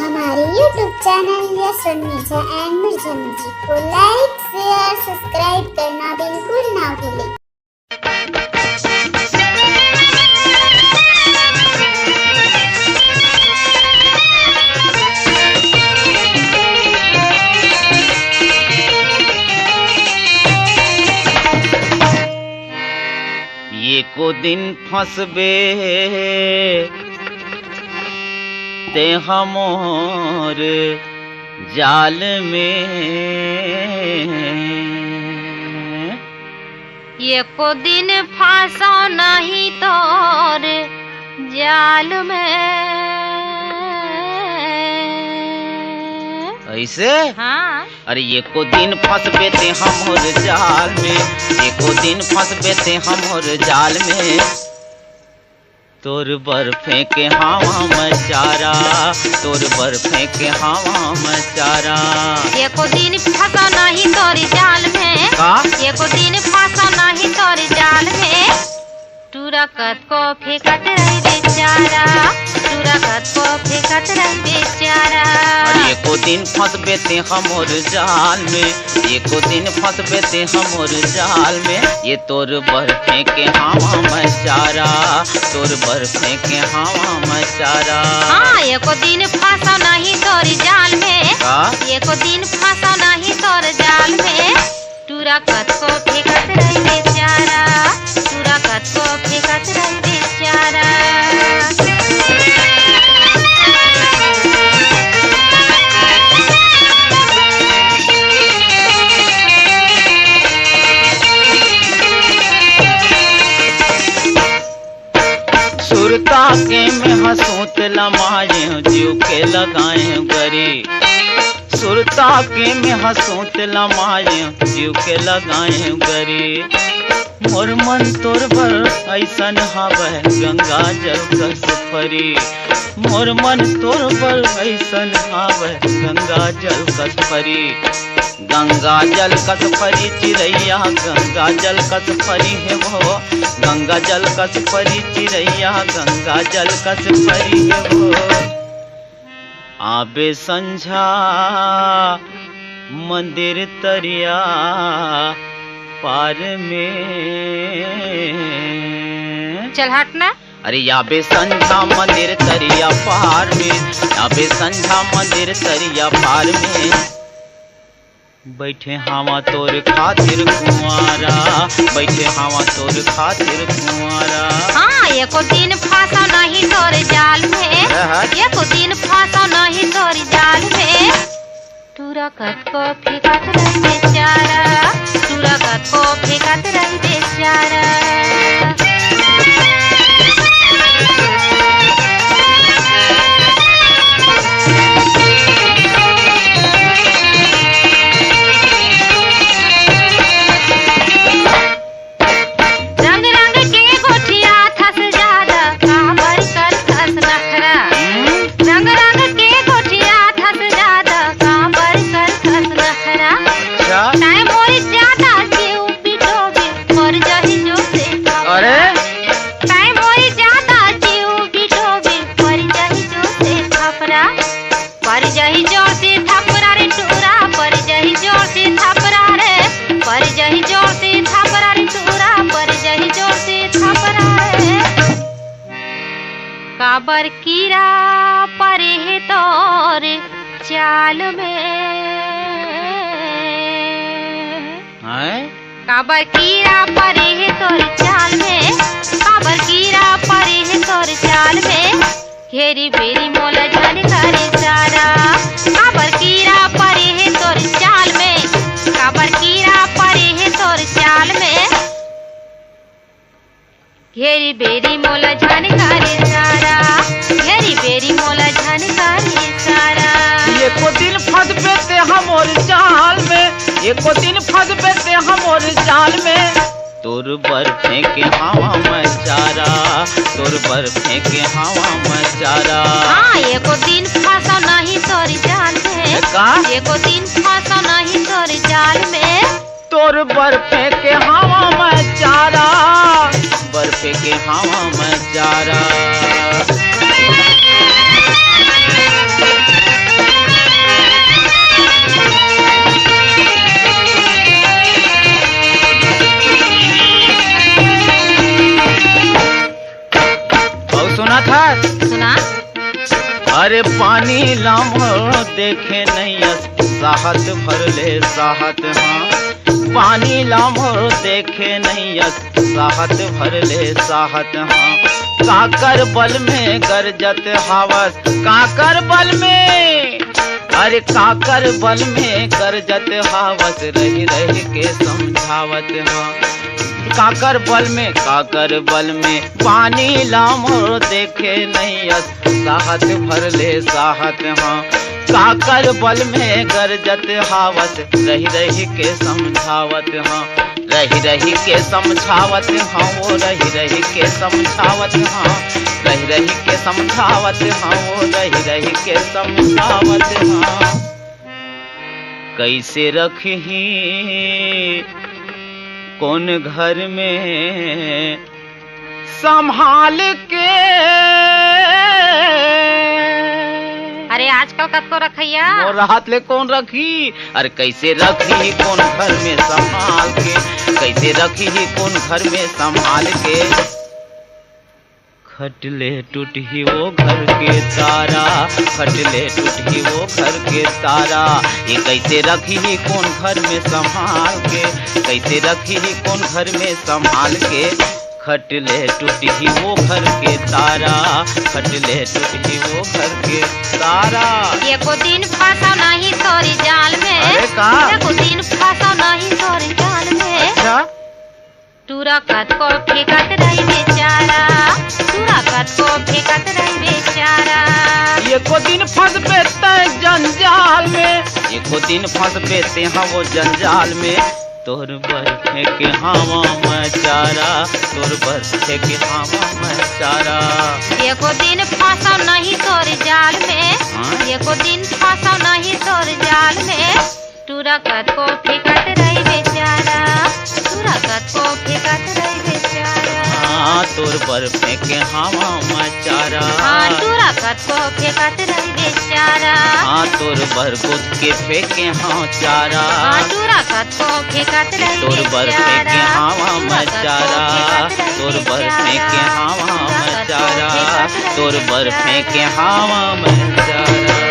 हमारे YouTube channel yes Mirza and Mirza music को लाइक, share, subscribe करना बिल्कुल ना भूलें। एको दिन फंसबे ते हमोर जाल में, एको दिन फांसो नहीं तोर जाल में। ऐसे हाँ, अरे एको दिन फंसबे ते हमोर जाल में, एको दिन फंसबे ते हमोर जाल में। तोर बर फेंके हवा में चारा, तोर बर फेंके हवा में चारा। एको दिन फंसो नहीं तोर जाल में, का एको दिन फंसो नहीं तोर जाल में। टूरकत को फेंकत रही बेचारा, टूरकत को फेंकत रही बेचारा। अरे एको दिन फंसबे ते हमोर जाल में, एको दिन फंसबे ते हमोर जाल में। ये तोर बर फेंके हवा में चारा, तोर बर फेंके हवा में चारा। हाँ, एको दिन फंसो नहीं तोर जाल में, का एको दिन फंसो नहीं तोर जाल में। टूरकत को फेंकत रही बेचारा, टूरकत को फेंकत रही बेचारा। सुरता के में हंसूत लमाए जीव के लगाए गरी, सुरता के में हंसूत लमाए जीव के लगाए गरी। मोर मन तोर बर ऐसन हवै गंगा जल कस फरी, मोर मन तोर बर ऐसन हवै गंगा जल कस फरी। गंगा जल कस फरी चिड़ैया, गंगा जल कस फरी है वो, गंगा जल कस फरी चिड़ैया, गंगा जल कस फरी है वो। आबे संझा मंदिर तरिया पार में। चल हटना। अरे याबे संझा मंदिर तरिया पार में, याबे संझा मंदिर तरिया पार में। बैठे हवा तोर खातिर कुंवारा, बैठे हवा तोर खातिर कुंवारा। हाँ, एको दिन फांसो नहीं तोर जाल में, एको दिन फांसो नहीं तोर जाल में। टूरकत को फेंकत रही बेचारा, टूरकत को फेंकत रही बेचारा। पर जही जोर से थपरा रे टूरा, पर जही जोर से थपरा रे, पर जही जोर से थपरा रे टूरा, पर जही जोर से थपरा रे। काबर कीड़ा परे है तोर चाल में, काबर कीड़ा परे है तोर चाल में, काबर कीड़ा परे है तोर चाल में। घेरी बेरी मोला जानकारी सारा, काबर कीड़ा परे है तोर चाल में, काबर कीड़ा परे है तोर चाल में। घेरी बेरी मोला जानकारी सारा, घेरी बेरी मोला जानकारी सारा। एको दिन फंसबे ते हमोर जाल में, एको दिन फंसबे ते हमोर जाल में। तोर बर फेंके हवा में चारा, तोर बर फेंके हवा में चारा। हाँ, एको दिन फंसो नहीं तोर जाल में, का एको दिन फंसो नहीं तोर जाल में। तोर बर फेंके हवा में चारा, बर फेंके हवा में चारा। अरे पानी लामो देखे नहीं साहत भर ले साहत हाँ। पानी लामो देखे नहीं साहत भर ले साहत हाँ। काकर बल में गरजत हवस काकर बल में अरे काकर बल में गरजत हवस रही रही के समझावत हाँ। काकर बल में पानी लामो देखे नहीं साहत भर ले साहत हाँ। काकर बल में गरजत हावत रही रही के समझावत हाँ। रही रही के समझावत हाँ वो रही रही के समझावत हाँ। रही रही के समझावत हाँ वो रही रही के समझावत हाँ। कैसे रखी कौन घर में संभाल के अरे आजकल कतो रखैया और राहत ले कौन रखी अरे कैसे रखी कौन घर में संभाल के कैसे रखी कौन घर में संभाल के खटले टूटी वो घर के तारा खटले टूटी वो घर के तारा ये कैसे रखी कौन घर में संभाल के कैसे रखी कौन घर में संभाल के खटले टूटी वो घर के तारा खटले टूटी वो घर के तारा एको दिन फंसा नहीं तोरी जाल में अरे का एको दिन फंसा नहीं तोरी जाल में अच्छा टूरा कत को फेंकत रही बेचारा टूरा कत को फेंकत रही बेचारा एको दिन फंस बेते जंजाल में एको दिन फंस बेते हाँ वो जंजाल में तोर बर फेंके हवा में चारा तोर बर फेंके हवा में चारा एको दिन फंसा नहीं तोर जाल में हाँ? एको दिन फंसा नहीं तोर जाल में टूरा कत को फेंकत रही बेचारा टूरा कत को फेंकत रही बेचारा हाँ तोर बर फेंके हवा में चारा हाँ टूरा कत को फेंकत रही बेचारा हाँ तोर बर गुद के फेंके हाँ चारा हाँ टूरा कत को फेंकत रही तोर बर फेंके हवा में चारा तोर बर फेंके हवा में चारा तोर बर फेंके हवा में चारा।